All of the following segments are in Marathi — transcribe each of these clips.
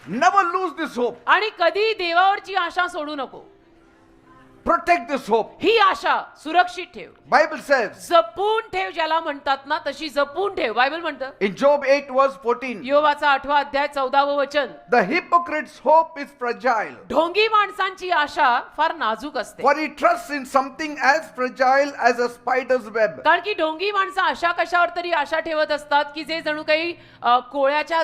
Never lose this hope. आणि कधी देवावरची आशा सोडू नको. Protect this hope. ही आशा सुरक्षित ठेव. Bible says जपून ठेव, ज्याला म्हणतात ना तशी जपून ठेव. बायबल म्हणतं in Job 8 verse 14, योबाचा 8 अध्याय 14 वचन, the hypocrite's hope is fragile, ढोंगी माणसांची आशा फार नाजूक असते. for he trusts in something as fragile as a spider's web. कारण की ढोंगी माणसं अशा कशावर तरी आशा ठेवत असतात की जे जणू काही कोळ्याच्या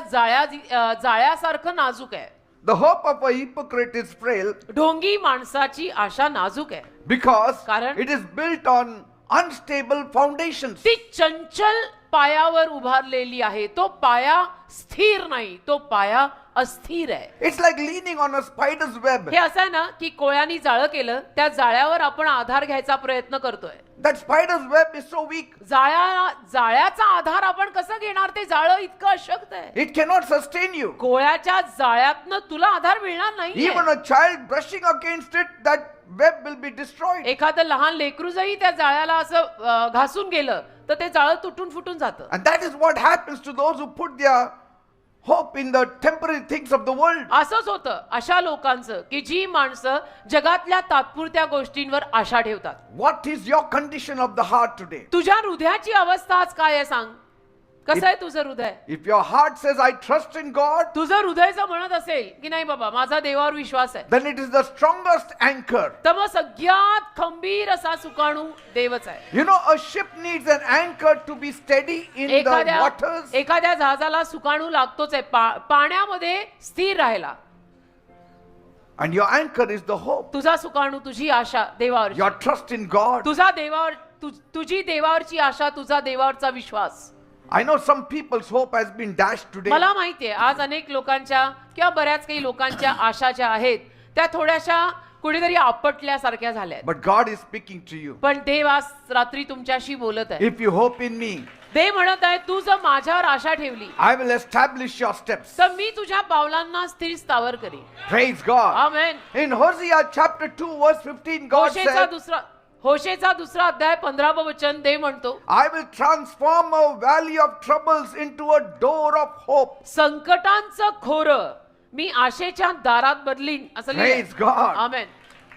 जाळ्यासारखं नाजूक आहे. The hope of a hypocrite is frail ढोंगी माणसाची आशा नाजूक आहे because कारण it is built on unstable foundations. ती चंचल पायावर उभारलेली आहे. तो पाया स्थिर नाही, तो पाया अस्थिर आहे. It's like leaning on a spider's web. हे असं आहे ना की कोळ्यानी जाळं केलं, त्या जाळ्यावर आपण आधार घ्यायचा प्रयत्न करतोय. That spider's web is so weak. जाळ्याचा आधार आपण कसं घेणार? ते जाळं इतकं अशक्त आहे. It cannot sustain you. कोळ्याच्या जाळ्यातनं तुला आधार मिळणार नाही. Even a child brushing against it, that web will be destroyed. एखादं लहान लेकरू जरी त्या जाळ्याला असं घासून गेलं तर ते जाळं तुटून फुटून जातं. And that is what happens to those who put their hope in the temporary things of the world. असंच होतं अशा लोकांचं की जी माणसं जगातल्या तात्पुरत्या गोष्टींवर आशा ठेवतात. What is your condition of the heart today? तुझ्या हृदयाची अवस्था आज काय आहे सांग? कसं आहे तुझं हृदय? If your heart says, I trust in God, तुझं हृदय जर म्हणत असेल की नाही बाबा माझा देवावर विश्वास आहे, then it is the strongest anchor. तर मग सगळ्यात खंबीर असा सुकाणू देवच आहे. You know, a ship needs an anchor to be steady in the waters. एखाद्या जहाजाला सुकाणू लागतोच आहे पाण्यामध्ये स्थिर राहायला. And your anchor is the hope. तुझा सुकाणू, तुझी आशा देवावर, Your trust in God. तुझा देवावर, तुझी देवावरची आशा, तुझा देवावरचा विश्वास. I know some people's hope has been dashed today. मला माहितीये आज अनेक लोकांच्या किंवा बऱ्याच काही लोकांच्या आशा ज्या आहेत त्या थोड्याशा कुठेतरी आपटल्यासारख्या झाल्या. But God is speaking to you. पण देव आज रात्री तुमच्याशी बोलत आहे. If you hope in me, देव म्हणत आहे तू जर माझ्यावर आशा ठेवली I will establish your steps. तर मी तुझ्या पावलांना स्थिर स्थावर करेन. Praise God. Amen. In Hosea chapter 2 verse 15, God said, होशेचा दुसरा अध्याय 15व वचन देव म्हणतो, I will transform a valley of troubles into a door of hope. संकटांचं खोरं मी आशेच्या दारात बदलीन असं लिहिलंय. Praise God. Amen.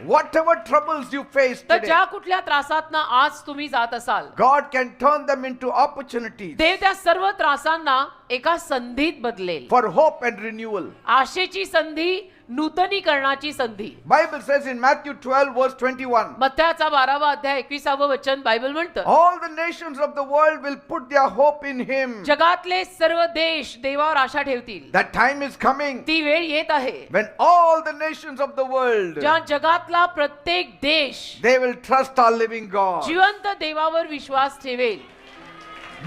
Whatever troubles you face तर today, ज्या कुठल्या त्रासातनं आज तुम्ही जात असाल, God can turn them into opportunities देव त्या सर्व त्रासांना एका संधीत बदलेल. for hope and renewal. आशेची संधी, नूतनीकरणाची संधी. Bible says in Matthew 12 verse 21, मत्थ्याचा 12वा अध्याय 21व वचन बायबल म्हणतं, all the nations of the world will put their hope in Him. जगातले सर्व देश देवावर आशा ठेवतील. That time is coming ती वेळ येत आहे when all the nations of the world, ज्या जगातला प्रत्येक देश they will trust our living God. जिवंत देवावर विश्वास ठेवेल.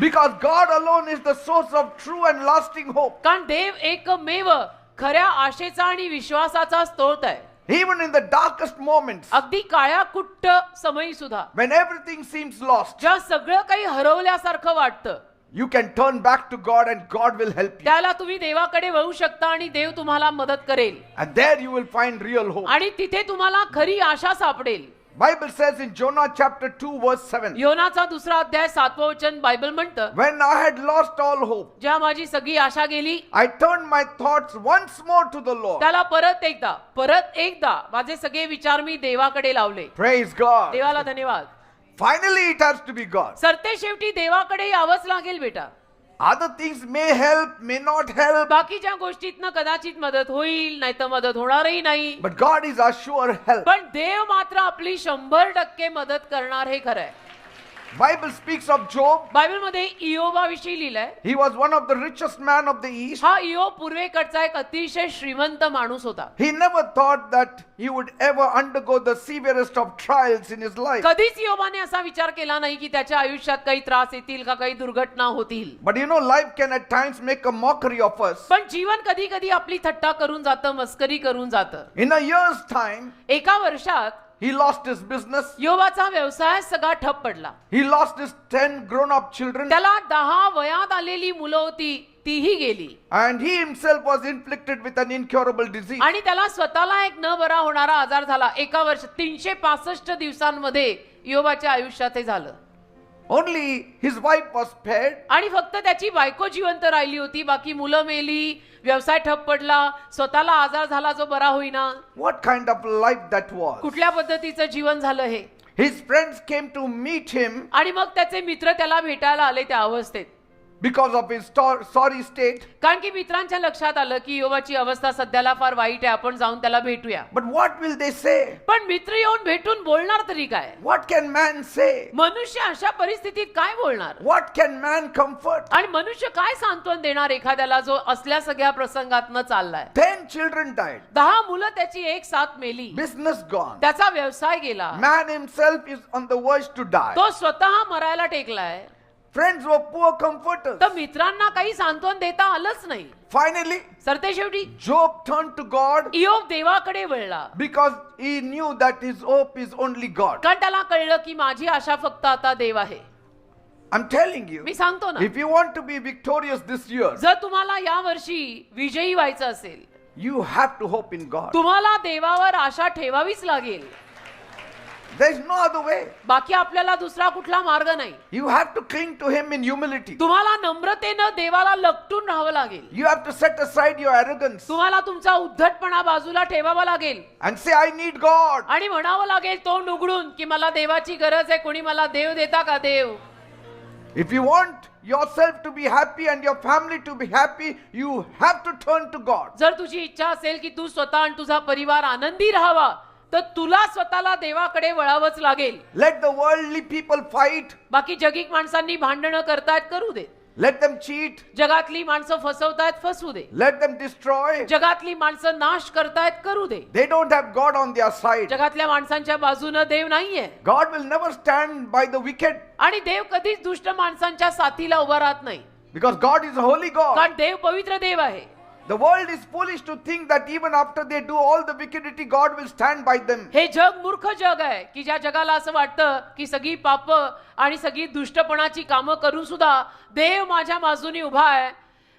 Because God alone is the source of true and lasting hope. कारण देव एकमेव खऱ्या आशेचा आणि विश्वासाचा स्रोत आहे. Even in the darkest moments, अगदी काळ्या कुट्ट समयी सुद्धा, when everything seems lost, ज्या सगळं काही हरवल्यासारखं वाटतं, you can turn back to God and God will help you. त्याला तुम्ही देवाकडे वळू शकता आणि देव तुम्हाला मदत करेल. And there you will find real hope. आणि तिथे तुम्हाला खरी आशा सापडेल. Bible says in Jonah chapter 2 verse 7, योनाचा दुसरा अध्याय 7वं वचन बायबल म्हणतं, when I had lost all hope, ज्या माझी सगळी आशा गेली, I turned my thoughts once more to the Lord. त्याला परत एकदा माझे सगळे विचार मी देवाकडे लावले. Praise God. देवाला धन्यवाद. Finally it has to be God. सरते शेवटी देवाकडे यावंच लागेल बेटा. Other things may help, may not help, बाकीच्या गोष्टीतनं कदाचित मदत होईल, नाही तर मदत होणारही नाही. but God is our sure help. पण देव मात्र आपली 100% मदत करणार हे खरं आहे. Bible speaks of Job. Bible मध्ये इयोबाविषयी लिहिलंय. He was one of the richest man of the east. हा इयोब पूर्वेकडचा एक अतिशय श्रीमंत माणूस होता. He never thought that he would ever undergo the severest of trials in his life. कधीच इयोबाने असा विचार केला नाही की त्याच्या आयुष्यात काही त्रास येतील का, काही दुर्घटना होतील. But you know, life can at times make a mockery of us. पण जीवन कधी कधी आपली थट्टा करून जातं, मस्करी करून जातं. In a year's time, एका वर्षात he lost his business. इयोबाचा व्यवसाय सगळा ठप पडला. He lost his 10 grown-up children. त्याला 10 वयात आलेली मुलं होती, तीही गेली. And he himself was inflicted with an incurable disease. आणि त्याला स्वतःला एक न बरा होणारा आजार झाला. एका वर्ष 365 दिवसांमध्ये इयोबाच्या आयुष्यात हे झालं. Only his wife was spared. आणि फक्त त्याची बायको जिवंत राहिली होती, बाकी मुलं मेली, व्यवसाय ठप्प पडला, स्वतःला आजार झाला जो बरा होईना. What kind of life that was? कुठल्या पद्धतीचं जीवन झालं हे. His friends came to meet him आणि मग त्याचे मित्र त्याला भेटायला आले त्या अवस्थेत, because of his sorry state. कारण की मित्रांच्या लक्षात आलं की योबाची अवस्था सध्याला फार वाईट आहे, आपण जाऊन त्याला भेटूया. But what will they say? पण मित्र येऊन भेटून बोलणार तरी काय? What can man say? मनुष्य अशा परिस्थितीत काय बोलणार? What can man comfort? आणि मनुष्य काय सांत्वन देणार एखाद्याला जो असल्या सगळ्या प्रसंगातनं चाललाय? 10 children died. 10 मुलं त्याची एक साथ मेली, Business gone. त्याचा व्यवसाय गेला, Man himself is on the verge to die. तो स्वतः मरायला टेकलाय. Friends were poor comforters. तर मित्रांना काही सांत्वन देता आलंच नाही. Finally, सरते शेवटी Job turned to God इयोब देवाकडे वळला, because he knew that his hope is only God. कारण त्याला कळलं की माझी आशा फक्त आता देव आहे. I'm telling you, मी सांगतो ना, if you want to be victorious this year, जर तुम्हाला या वर्षी विजयी व्हायचं असेल, you have to hope in God. तुम्हाला देवावर आशा ठेवावीच लागेल. There's no other way. बाकी आपल्याला दुसरा कुठला मार्ग नाही. You have to cling to him in humility. तुम्हाला नम्रतेनं देवाला लपटून राहावं लागेल. You have to set aside your arrogance तुम्हाला तुमचा उद्धटपणा बाजूला ठेवावा लागेल and say, I need God. आणि म्हणावं लागेल तोंड उघडून की मला देवाची गरज आहे, कोणी मला देव देता का देव. If you want yourself to be happy and your family to be happy, you have to turn to God. जर तुझी इच्छा असेल की तू स्वतः आणि तुझा परिवार आनंदी राहावा, तर तुला स्वतःला देवाकडे वळावंच लागेल. Let the worldly people fight. बाकी जगिक माणसांनी भांडणं करतायत करू दे, Let them cheat. जगातली माणसं फसवतायत फसवू दे, Let them destroy. जगातली माणसं नाश करतायत करू दे. They don't have God on their side. जगातल्या माणसांच्या बाजूनं देव नाहीये, God will never stand by the wicked आणि देव कधीच दुष्ट माणसांच्या साथीला उभा राहत नाही, because God is a holy God. कारण देव पवित्र देव आहे. The world is foolish to think that even after they do all the wickedity, God will stand by them. हे जग मूर्ख जग आहे की ज्या जगाला असं वाटतं की सगळी पाप आणि सगळी दुष्टपणाची कामं करून सुद्धा देव माझ्या बाजूने उभा आहे.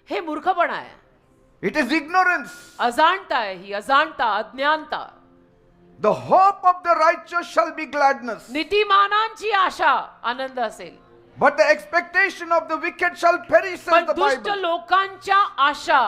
हे मूर्खपणा आहे, It is ignorance. अजाणता आहे, ही अजाणता, अज्ञानता. The hope of the righteous shall be gladness, नीतिमानांची आशा आनंद असेल, but the expectation of the wicked shall perish, says पण the दुष्ट Bible. लोकांच्या आशा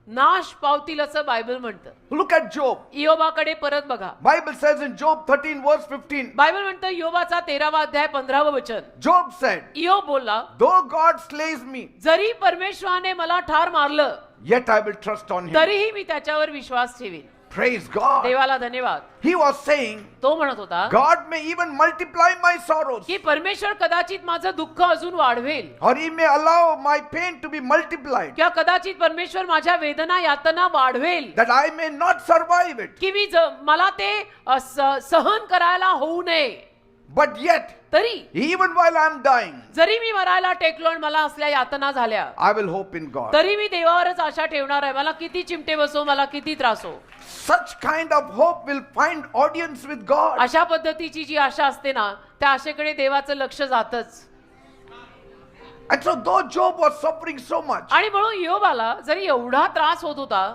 नाश पावतील असं बायबल म्हणतं. Look at Job. इयोबाकडे परत बघा. Bible says in Job 13 verse 15, Bible म्हणतं इयोबाचा 13वा अध्याय 15वं वचन. Job said, इयोब बोलला, though God slays me, जरी परमेश्वराने मला ठार मारलं yet I will trust on him. तरीही मी त्याच्यावर विश्वास ठेवीन. Praise God. देवाला धन्यवाद. He was saying, तो म्हणत होता God may even multiply my sorrows, की परमेश्वर कदाचित माझं दुःख अजून वाढवेल, or he may allow my pain to be multiplied, किंवा कदाचित परमेश्वर माझ्या वेदना यातना वाढवेल that I may not survive it. की मला ते सहन करायला होऊ नये. But yet, तरी even while I am dying, जरी मी मरायला टेकलो आणि मला असल्या यातना झाल्या, I will hope in God. तरी मी देवावरच आशा ठेवणार आहे. मला किती चिमटे बसो, मला किती त्रास हो, Such kind of hope will find audience with God. अशा पद्धतीची जी आशा असते ना, त्या आशेकडे देवाचं लक्ष जातच. And so though Job was suffering so much, आणि म्हणून इयोबाला जरी एवढा त्रास होत होता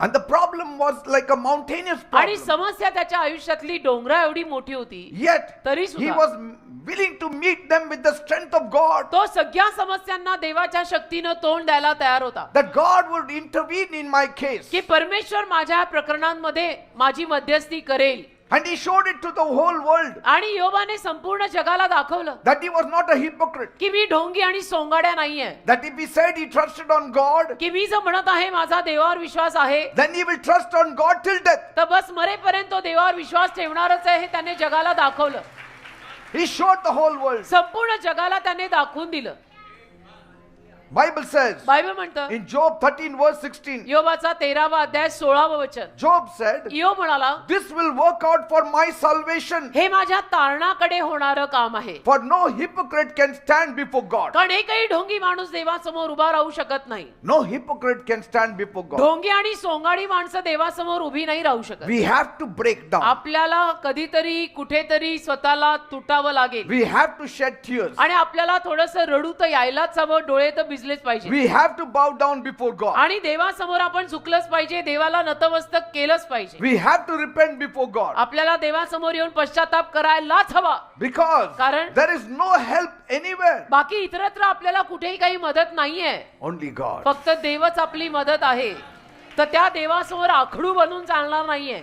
and the problem was like a mountainous आणि problem, समस्या त्याच्या आयुष्यातली डोंगरा एवढी मोठी होती, yet तरी he सुद्धा was willing to meet them with the strength of God, तो सगळ्या समस्यांना देवाच्या शक्तीनं तोंड द्यायला तयार होता. that God would intervene in my case. की परमेश्वर माझ्या प्रकरणांमध्ये माझी मध्यस्थी करेल. And he showed it to the whole world आणि योबाने संपूर्ण जगाला दाखवलं that he was not a hypocrite, की मी ढोंगी आणि सोंगाड्या नाहीये, that if he said he trusted on God, की मी जर म्हणत आहे माझा देवावर विश्वास आहे, then he will trust on God till death. तर बस मरेपर्यंत तो देवावर विश्वास ठेवणारच आहे. हे त्याने जगाला दाखवलं, He showed the whole world. संपूर्ण जगाला त्याने दाखवून दिलं. Bible says बायबल म्हणतं in Job 13 verse 16, योबाचा 13वा अध्याय 16वं वचन. Job said, इयोब म्हणाला, this will work out for my salvation, हे माझ्या तारणाकडे होणारं काम आहे, for no hypocrite can stand before God. कारण एकही ढोंगी माणूस देवासमोर उभा राहू शकत नाही. No hypocrite can stand before God. ढोंगी आणि सोंगाडी माणसं देवासमोर उभी नाही राहू शकत. We have to break down. आपल्याला कधीतरी कुठेतरी स्वतःला तुटावं लागेल We have to shed tears. आणि आपल्याला थोडंसं रडू तर यायलाच हवं, डोळे तर भिजलेच पाहिजे We have to bow down before God. आणि देवासमोर आपण झुकलंच पाहिजे, देवाला नतमस्तक केलंच पाहिजे. We have to repent before God. आपल्याला देवासमोर येऊन पश्चाताप करायलाच हवा, Because कारण there is no help anywhere. बाकी इतरत्र आपल्याला कुठेही काही मदत नाहीये, Only God. फक्त देवच आपली मदत आहे. तर त्या देवासमोर आखडू बनून चालणार नाहीये.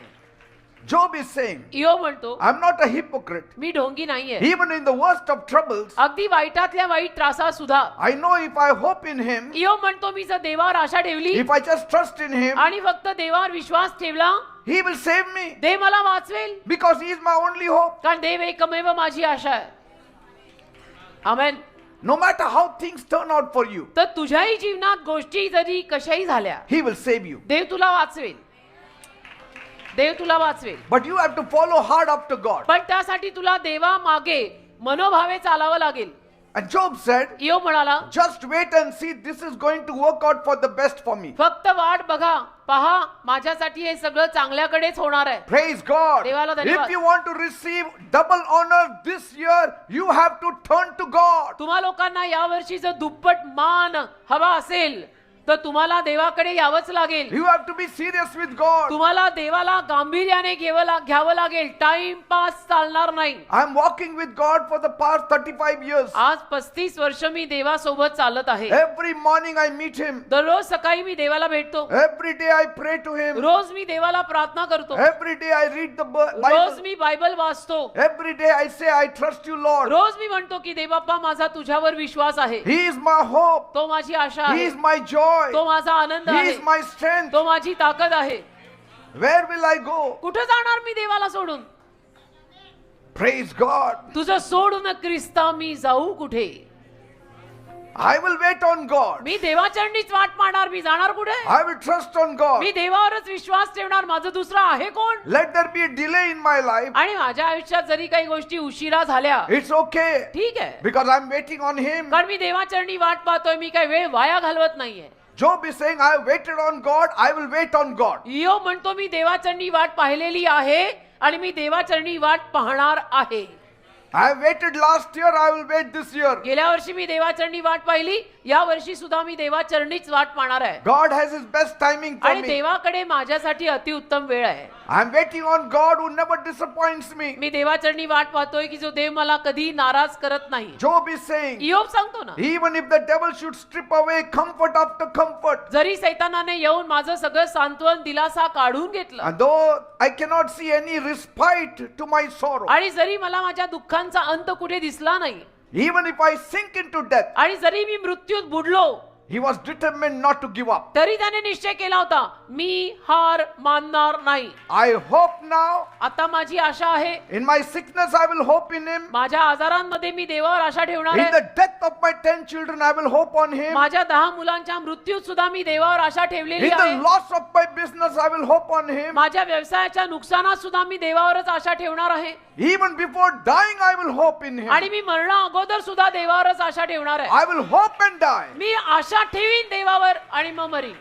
Job is saying, इयोब म्हणतो, I'm not a hypocrite. मी ढोंगी नाहीये. Even in the worst of troubles, अगदी वाईटातल्या वाईट त्रासात सुद्धा I know if I hope in Him, इयोब म्हणतो, मी जर देवावर आशा ठेवली if I just trust in Him, आणि फक्त देवावर विश्वास ठेवला, He will save me. देव मला वाचवेल, Because He is my only hope. कारण देव एकमेव माझी आशा आहे. आमेन. No matter how things turn out for you, तर तुझ्याही जीवनात गोष्टी जरी कशाही झाल्या, He will save you. देव तुला वाचवेल, देव तुला वाचवेल. But you have to follow hard after God. पण त्यासाठी तुला देवा मागे मनोभावे चालावं लागेल. And Job said, इयोब म्हणाला, just wait and see, this is going to work out for the best for me. फक्त वाट बघा, पहा, माझ्यासाठी हे सगळं चांगल्याकडेच होणार आहे. Praise God. देवाला धन्यवाद. If you want to receive double honor this year, you have to turn to God. तुम्हा लोकांना यावर्षी जर दुप्पट मान हवा असेल तर तुम्हाला देवाकडे यावंच लागेल. You have to be serious with God. तुम्हाला देवाला गांभीर्याने घ्यावं लागेल. टाइम पास चालणार नाही. I'm walking with God for the past 35 years. आज 35 वर्ष मी देवासोबत चालत आहे. Every morning I meet Him. दररोज सकाळी मी देवाला भेटतो. Every day I pray to Him. रोज मी देवाला प्रार्थना करतो. Every day I read the रोज Bible. मी बायबल वाचतो. Every day I say, I trust you, Lord. रोज मी म्हणतो की देवबाप्पा, माझा तुझ्यावर विश्वास आहे. He is my hope. तो माझी आशा He आहे. is my joy. तो माझा आनंद He आहे. is my strength. तो माझी ताकद आहे. Where will I go? कुठे जाणार मी देवाला सोडून? Praise God. तुझं सोडून ख्रिस्ता मी जाऊ कुठे? I will wait on God. मी देवाचरणीच वाट पाहणार. मी जाणार कुठे? I will trust on God. मी देवावरच विश्वास ठेवणार. माझं दुसरं आहे कोण? Let there be a delay in my life. आणि माझ्या आयुष्यात जरी काही गोष्टी उशिरा झाल्या, It's okay. ठीक आहे, Because I'm waiting on Him. कारण मी देवाचरणी वाट पाहतोय. मी काही वेळ वाया घालवत नाहीये. Job is saying, I have waited on God. I will wait on God. इयोब म्हणतो, मी देवाचरणी वाट पाहिलेली आहे आणि मी देवाचरणी वाट पाहणार आहे. I have waited last year. I will wait this year. गेल्या वर्षी मी देवाचरणी वाट पाहिली, या वर्षी सुद्धा मी देवाचरणीच वाट पाहणार आहे. God has His best timing for आणि me. देवाकडे माझ्यासाठी अतिउत्तम वेळ आहे. I'm waiting on God who never disappoints me. मी देवाचरणी वाट पाहतोय की जो देव मला कधी नाराज करत नाही. Job is saying, इयोब सांगतो ना, even if the devil should strip away comfort after comfort, जरी सैतानाने येऊन माझं सगळं सांत्वन दिलासा काढून घेतलं, and though I cannot see any respite to my sorrow, आणि जरी मला माझ्या दुःखांचा अंत कुठे दिसला नाही, even if I sink into death, आणि जरी मी मृत्यूत बुडलो, he was determined not to give up. तरी त्याने निश्चय केला होता, मी हार मानणार नाही. I hope now. आता माझी आशा आहे, In my sickness, I will hope in Him. माझ्या आजारांमध्ये मी देवावर आशा ठेवणार In आहे. the death of my 10 children, I will hope on Him. माझ्या 10 मुलांच्या मृत्यूत सुद्धा मी देवावर आशा ठेवलेली In the आहे. loss of my business, I will hope on Him. माझ्या व्यवसायाच्या नुकसानात सुद्धा मी देवावरच आशा ठेवणार आहे. Even before dying, I will hope in Him. आणि मी मरणा अगोदर सुद्धा देवावरच आशा ठेवणार आहे. I will hope and die. मी आशा ठेवीन देवावर आणि मग मरीन.